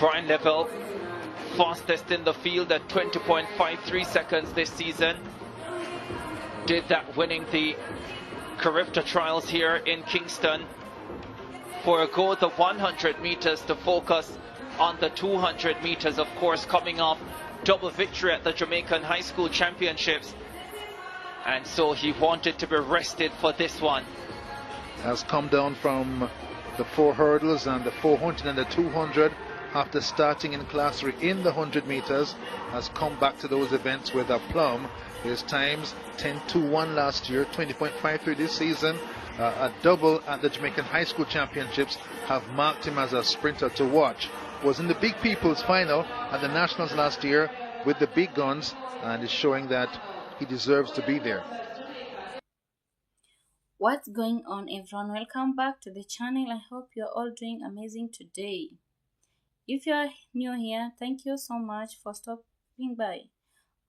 Brian Level, fastest in the field at 20.53 seconds this season. Did that winning the Carifta trials here in Kingston. Forego the 100 meters to focus on the 200 meters, of course, coming off double victory at the Jamaican High School Championships. And so he wanted to be rested for this one. Has come down from the 4 hurdles and the 400 and the 200 after starting in class 3 in the 100 meters. Has come back to those events with a plum. His times 10.21 last year, 20.53 this season. A double at the Jamaican High School Championships have marked him as a sprinter to watch. Was in the Big People's final at the Nationals last year with the big guns, and is showing that he deserves to be there. What's going on, everyone? Welcome back to the channel. I hope you're all doing amazing today. If you are new here, thank you so much for stopping by.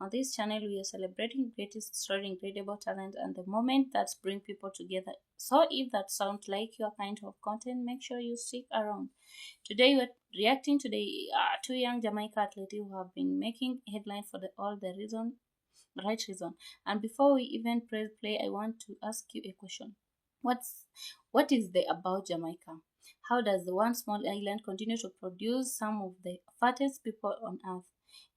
On this channel, we are celebrating greatest story, incredible talent, and the moment that bring people together. So if that sounds like your kind of content, make sure you stick around. Today, we're reacting to the 2 young Jamaica athletes who have been making headline for the right reason. And before we even press play, I want to ask you a question. What is the about Jamaica? How does the one small island continue to produce some of the fattest people on earth?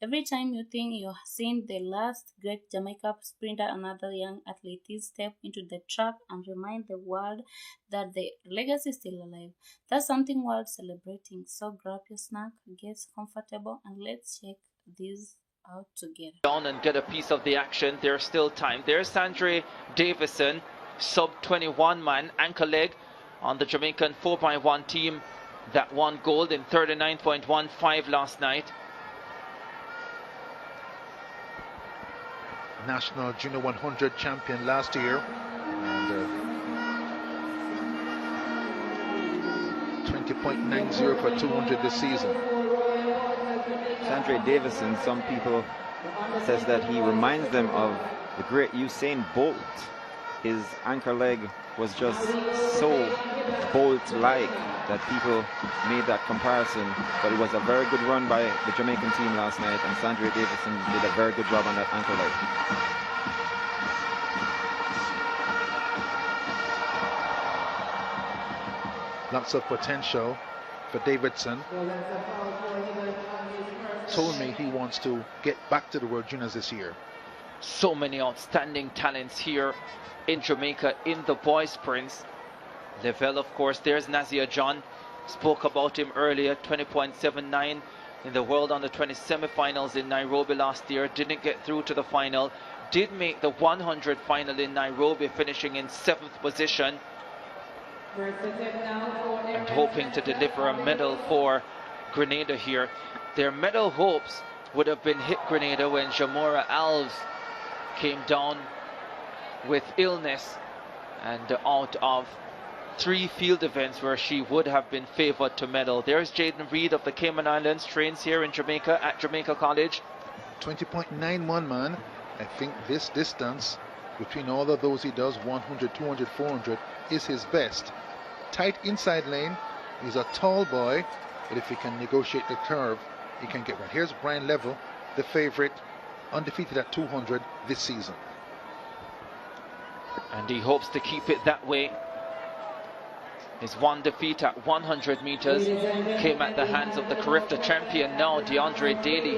Every time you think you've seen the last great Jamaica sprinter, another young athlete step into the track and remind the world that the legacy is still alive. That's something worth celebrating. So grab your snack, get comfortable, and let's check this out together. Down and get a piece of the action. There's still time. There's Sandra Davison, sub 21 man, anchor leg on the Jamaican 4x1 team that won gold in 39.15 last night. National Junior 100 champion last year, and 20.90 for 200 this season. Sandra Davison, some people says that he reminds them of the great Usain Bolt. His anchor leg was just so Bolt-like that people made that comparison. But it was a very good run by the Jamaican team last night, and Sandra Davison did a very good job on that anchor leg. Lots of potential for Davidson. Told me he wants to get back to the World Juniors this year. So many outstanding talents here in Jamaica in the boys sprints. Level, of course, there's Nazir John. Spoke about him earlier, 20.79 in the World Under-20 semi-finals in Nairobi last year. Didn't get through to the final. Did make the 100 final in Nairobi, finishing in 7th position. And hoping to deliver a medal for Grenada here. Their medal hopes would have been hit Grenada when Jamora Alves came down with illness and out of 3 field events where she would have been favored to medal. There's Jaden Reed of the Cayman Islands, trains here in Jamaica at Jamaica College. 20.91 man. I think this distance between all of those he does, 100, 200, 400, is his best. Tight inside lane. He's a tall boy, but if he can negotiate the curve, he can get one. Here's Brian Level, the favorite, undefeated at 200 this season. And he hopes to keep it that way. His one defeat at 100 meters came at the hands of the Carifta champion now, DeAndre Daly.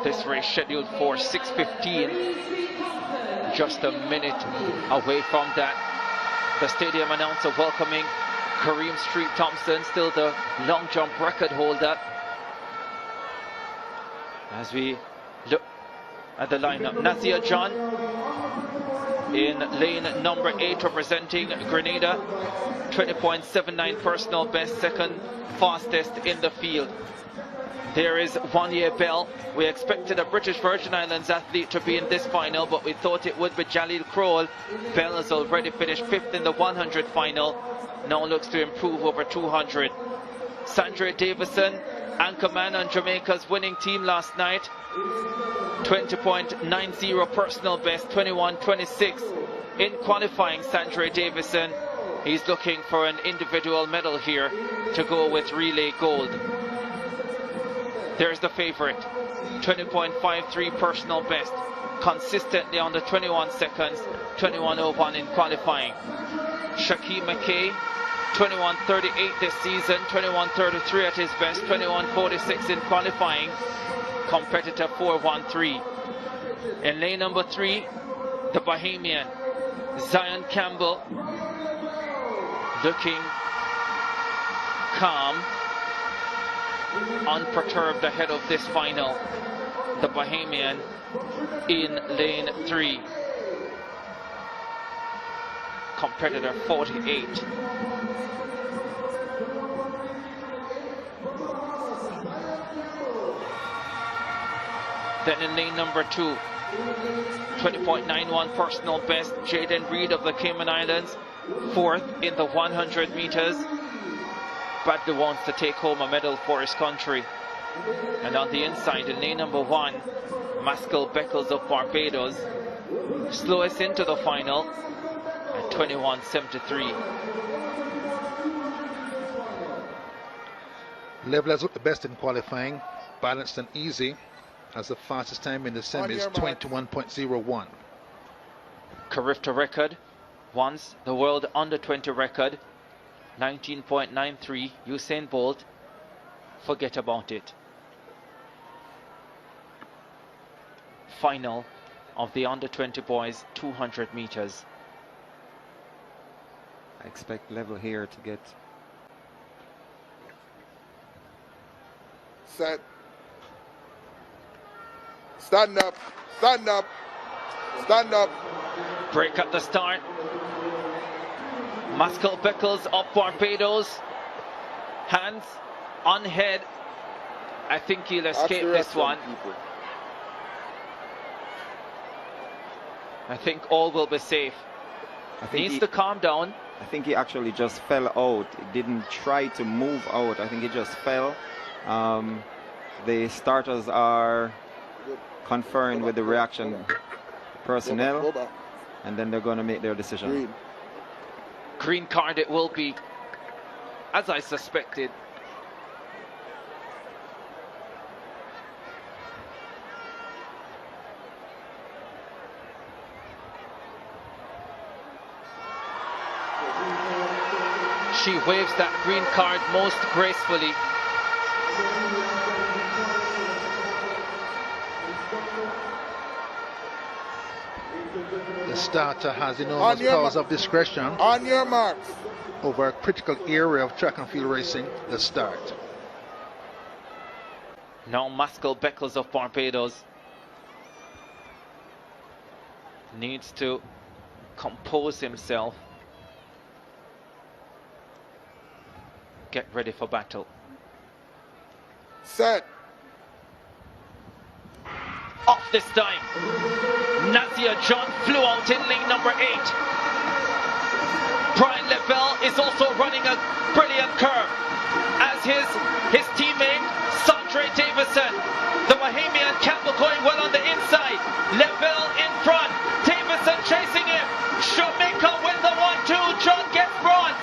This race scheduled for 6:15. Just a minute away from that. The stadium announcer welcoming Kareem Street Thompson, still the long jump record holder. As we look at the lineup, Nazir John in lane number 8 representing Grenada. 20.79 personal best, second fastest in the field. There is Wanye Bell. We expected a British Virgin Islands athlete to be in this final, but we thought it would be Jalil Kroll. Bell has already finished 5th in the 100 final. Now looks to improve over 200. Sandra Davison, anchorman on Jamaica's winning team last night. 20.90 personal best, 21.26 in qualifying. Sandra Davison He's looking for an individual medal here to go with relay gold. There's the favorite. 20.53 personal best. Consistently under 21 seconds. 21.01 in qualifying. Shaquem McKay, 21.38 this season. 21.33 at his best. 21.46 in qualifying. Competitor 4.13. In lane number 3, the Bahamian Zion Campbell, looking calm, unperturbed ahead of this final. The Bahamian in lane 3. Competitor 48. Then in lane number 2, 20.91 personal best, Jaden Reed of the Cayman Islands, 4th in the 100 meters. Badly wants to take home a medal for his country. And on the inside, in lane number 1, Maskell Beckles of Barbados, slowest into the final at 21.73. Level has looked the best in qualifying, balanced and easy, as the fastest time in the semis, 21.01. Carifta record, once the world under 20 record, 19.93. Usain Bolt, forget about it. Final of the under 20 boys 200 meters. I expect level here to get set. Stand up, stand up, stand up. Break at the start. Maskell Beckles of Barbados. Hands on head. I think he'll escape this one. People. I think all will be safe. Needs to calm down. I think he actually just fell out. He didn't try to move out. I think he just fell. The starters are conferring with the reaction personnel, and then they're going to make their decision. Green card it will be, as I suspected. She waves that green card most gracefully. The starter has enormous powers of discretion On your marks. over a critical area of track and field racing, the start. Now Maskell Beckles of Barbados needs to compose himself. Get ready for battle. Set. Off this time. Nazia John flew out in lane number 8. Brian Lavelle is also running a brilliant curve, as his teammate Sandre Davison. The Bahamian Campbell going well on the inside. Lavelle in front. Davison chasing him. Jamaica win the 1-2. John gets bronze.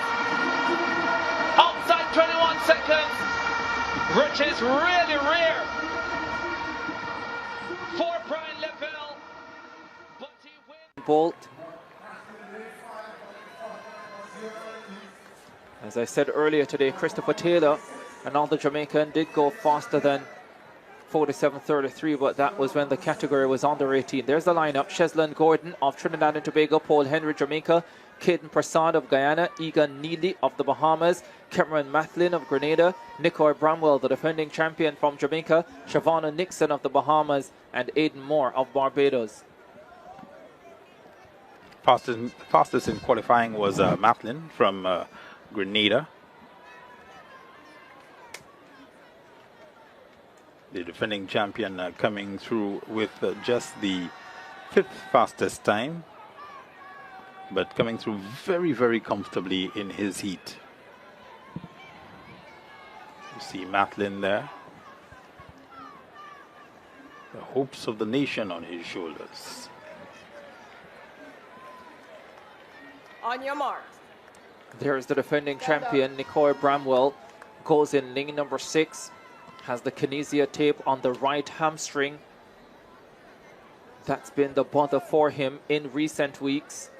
Outside 21 seconds, which is really rare for Brian Lavelle. But he wins. Bolt. As I said earlier today, Christopher Taylor, another Jamaican, did go faster than 47.33, but that was when the category was under 18. There's the lineup. Cheslin Gordon of Trinidad and Tobago, Paul Henry, Jamaica, Caden Prasad of Guyana, Egan Neely of the Bahamas, Cameron Mathlin of Grenada, Nicoy Bramwell, the defending champion from Jamaica, Shavonna Nixon of the Bahamas, and Aidan Moore of Barbados. Fastest in qualifying was Mathlin from Grenada. The defending champion coming through with just the 5th fastest time, but coming through very, very comfortably in his heat. You see Mathlin there. The hopes of the nation on his shoulders. On your mark. There's the defending champion, Nicoy Bramwell, goes in lane number 6, has the kinesia tape on the right hamstring. That's been the bother for him in recent weeks.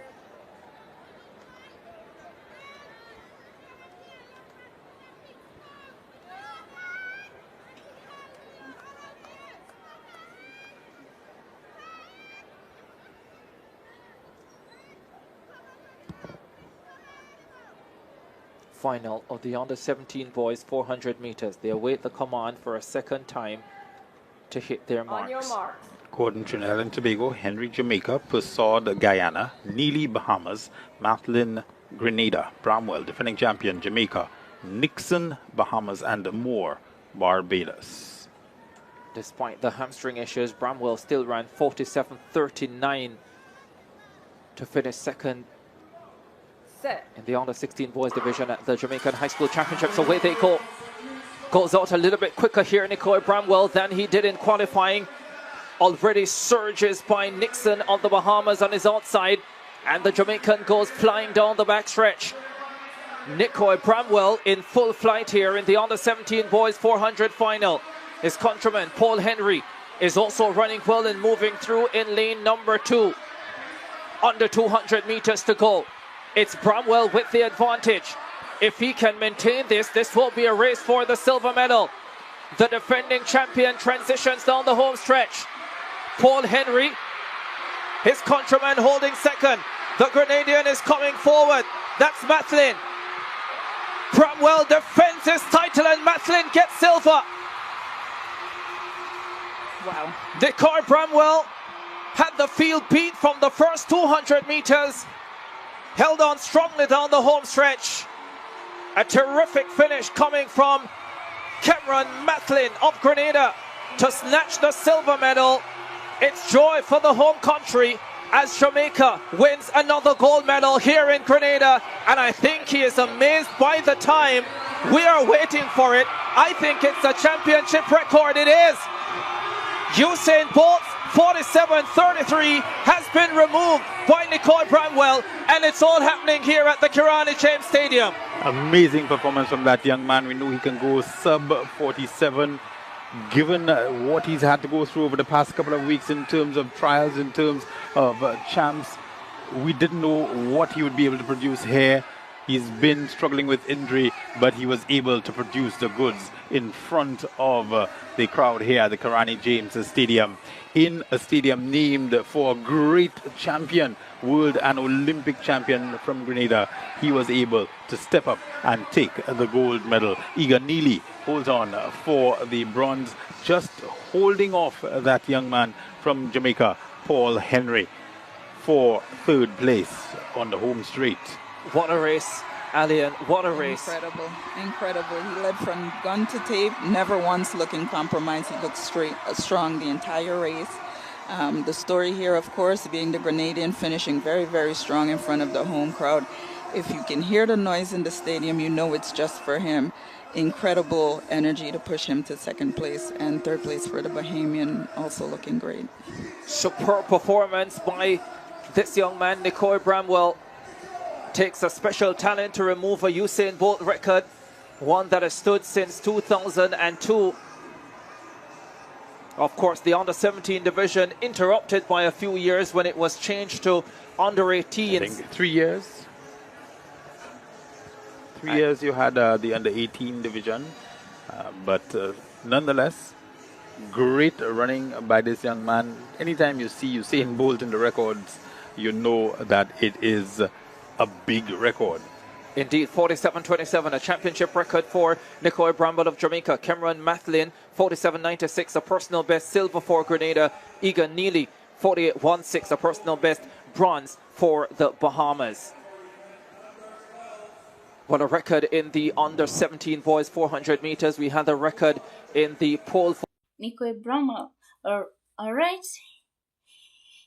Final of the under-17 boys 400 meters. They await the command for a second time to hit their marks. On your marks. Gordon, Trinidad and Tobago, Henry, Jamaica, Persaud, Guyana, Neely, Bahamas, Mathlin, Grenada, Bramwell, defending champion, Jamaica, Nixon, Bahamas, and Moore, Barbados. Despite the hamstring issues, Bramwell still ran 47.39 to finish second Set. in the under-16 boys division at the Jamaican High School Championships. Away they go. Goes out a little bit quicker here, Nicoy Bramwell, than he did in qualifying. Already surges by Nixon of the Bahamas on his outside, and the Jamaican goes flying down the backstretch. Nicoy Bramwell in full flight here in the under-17 boys 400 final. His countryman Paul Henry is also running well and moving through in lane number 2. Under 200 meters to go. It's Bramwell with the advantage. If he can maintain this, this will be a race for the silver medal. The defending champion transitions down the home stretch. Paul Henry, his countryman holding second. The Grenadian is coming forward. That's Mathlin. Bramwell defends his title and Mathlin gets silver. Wow. Nicoy Bramwell had the field beat from the first 200 meters. Held on strongly down the home stretch. A terrific finish coming from Cameron Mathlin of Grenada to snatch the silver medal. It's joy for the home country as Jamaica wins another gold medal here in Grenada. And I think he is amazed by the time. We are waiting for it. I think it's a championship record. It is. Usain Bolt's 47.33 has been removed by Nicoy Bramwell, and it's all happening here at the Kirani James Stadium. Amazing performance from that young man. We know he can go sub 47. Given what he's had to go through over the past couple of weeks in terms of trials, in terms of champs, we didn't know what he would be able to produce here. He's been struggling with injury, but he was able to produce the goods in front of the crowd here at the Kirani James Stadium, in a stadium named for a great champion, world and Olympic champion from Grenada. He was able to step up and take the gold medal. Egan Neely holds on for the bronze, just holding off that young man from Jamaica, Paul Henry, for third place on the home straight. What a race, Alien, what a race. Incredible, incredible. He led from gun to tape, never once looking compromised. He looked strong the entire race. The story here, of course, being the Grenadian finishing very, very strong in front of the home crowd. If you can hear the noise in the stadium, you know it's just for him. Incredible energy to push him to second place, and third place for the Bahamian, also looking great. Superb performance by this young man, Nicoy Bramwell. Takes a special talent to remove a Usain Bolt record, one that has stood since 2002. Of course, the under-17 division interrupted by a few years when it was changed to under-18. I think 3 years. 3 years you had the under-18 division, but nonetheless, great running by this young man. Anytime you see Usain Bolt in the records, you know that it is a big record. Indeed, 47.27, a championship record for Nicoy Bramwell of Jamaica. Cameron Mathlin, 47.96, a personal best, silver for Grenada. Egan Neely, 48.16, a personal best, bronze for the Bahamas. What a record in the under-17 boys 400 meters. We had a record in the pole. Nicoy Bramwell. All right.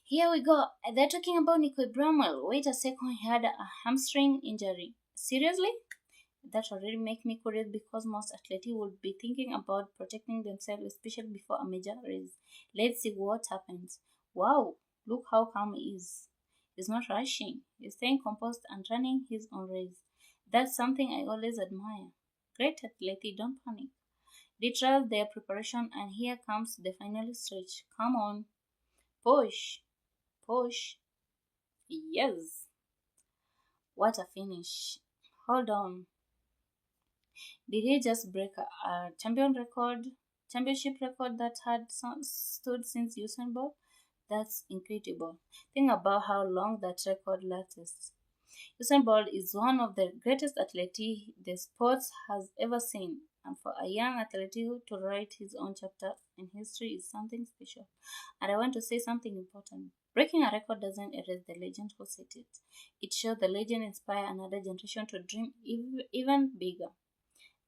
Here we go. They're talking about Nicoy Bramwell. Wait a second, he had a hamstring injury. Seriously? That already makes me curious because most athletes would be thinking about protecting themselves, especially before a major race. Let's see what happens. Wow, look how calm he is. He's not rushing. He's staying composed and running his own race. That's something I always admire. Great athletes don't panic. They trust their preparation, and here comes the final stretch. Come on. Push. Push. Yes. What a finish. Hold on. Did he just break a championship record that had stood since Usain Bolt? That's incredible. Think about how long that record lasts. Usain Bolt is one of the greatest athletes the sport has ever seen, and for a young athlete to write his own chapter in history is something special. And I want to say something important. Breaking a record doesn't erase the legend who set it. It shows the legend inspire another generation to dream even bigger.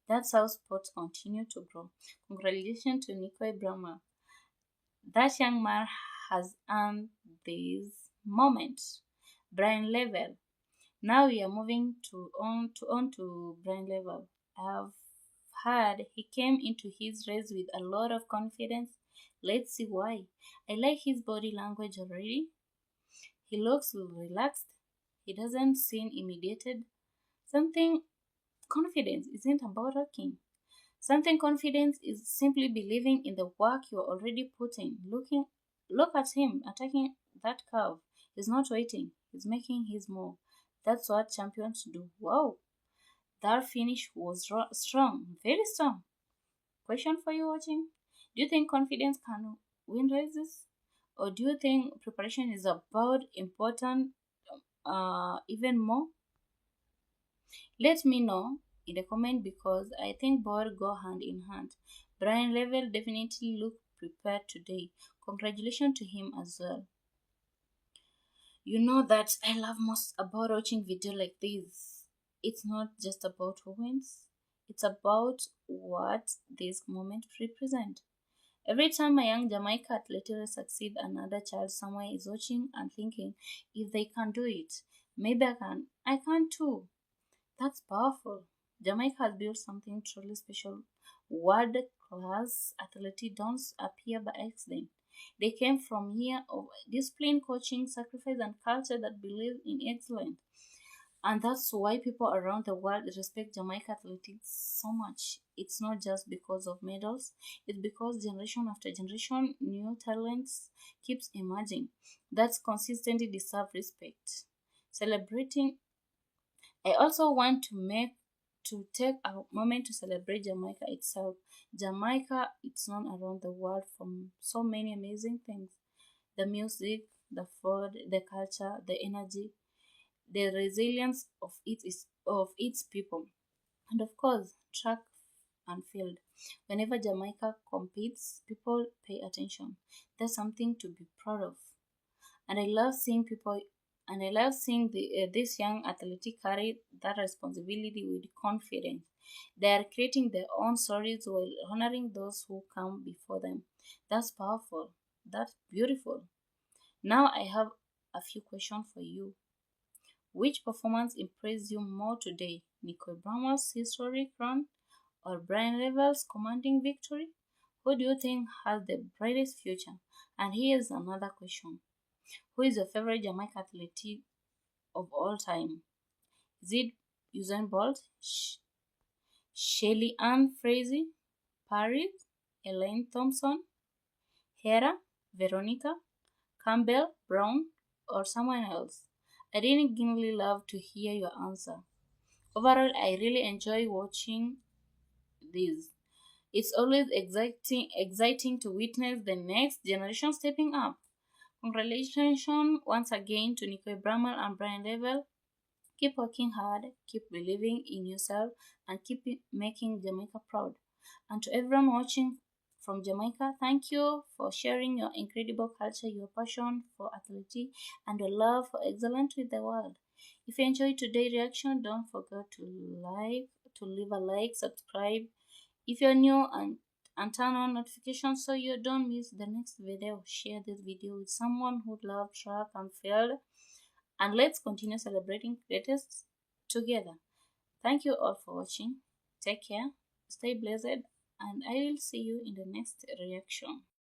That's how sports continue to grow. Congratulations to Nico Brahma. That young man has earned this moment. Brian Level. Now we are moving on to Brian Level. I've heard he came into his race with a lot of confidence. Let's see why. I like his body language already. He looks relaxed. He doesn't seem intimidated. Something confidence isn't about talking. Something confidence is simply believing in the work you're already putting. Look at him attacking that curve. He's not waiting. He's making his move. That's what champions do. Wow, that finish was strong, very strong. Question for you watching: do you think confidence can win races, or do you think preparation is about important even more? Let me know in the comment because I think both go hand in hand. Brian Level definitely looked prepared today. Congratulations to him as well. You know that I love most about watching video like this. It's not just about who wins. It's about what this moment represent. Every time a young Jamaica athlete succeed, another child somewhere is watching and thinking, if they can do it, maybe I can. I can too. That's powerful. Jamaica has built something truly special. World-class athletes don't appear by accident. They came from here of discipline, coaching, sacrifice, and culture that believe in excellence. And that's why people around the world respect Jamaica athletics so much. It's not just because of medals, it's because generation after generation, new talents keeps emerging. That's consistently deserve respect. Celebrating I also want to take a moment to celebrate Jamaica itself. Jamaica is known around the world for so many amazing things. The music, the food, the culture, the energy, the resilience of its people. And of course, track and field. Whenever Jamaica competes, people pay attention. There's something to be proud of. And I love seeing this young athlete carry that responsibility with confidence. They are creating their own stories while honoring those who come before them. That's powerful. That's beautiful. Now I have a few questions for you. Which performance impressed you more today? Nico Brahma's historic run or Brian Level's commanding victory? Who do you think has the brightest future? And here's another question. Who is your favorite Jamaica athlete of all time? Is it Usain Bolt, Shelly Ann Fraser, Paris, Elaine Thompson, Hera, Veronica, Campbell, Brown, or someone else? I didn't genuinely love to hear your answer. Overall, I really enjoy watching these. It's always exciting to witness the next generation stepping up. Congratulations once again to Nico Bramall and Brian Level. Keep working hard, keep believing in yourself, and keep making Jamaica proud. And to everyone watching from Jamaica, thank you for sharing your incredible culture, your passion for athletics, and your love for excellence with the world. If you enjoyed today's reaction, don't forget to leave a like, subscribe if you're new, and turn on notifications so you don't miss the next video. Share this video with someone who loves track and field, and let's continue celebrating greatest together. Thank you all for watching. Take care, stay blessed, and I will see you in the next reaction.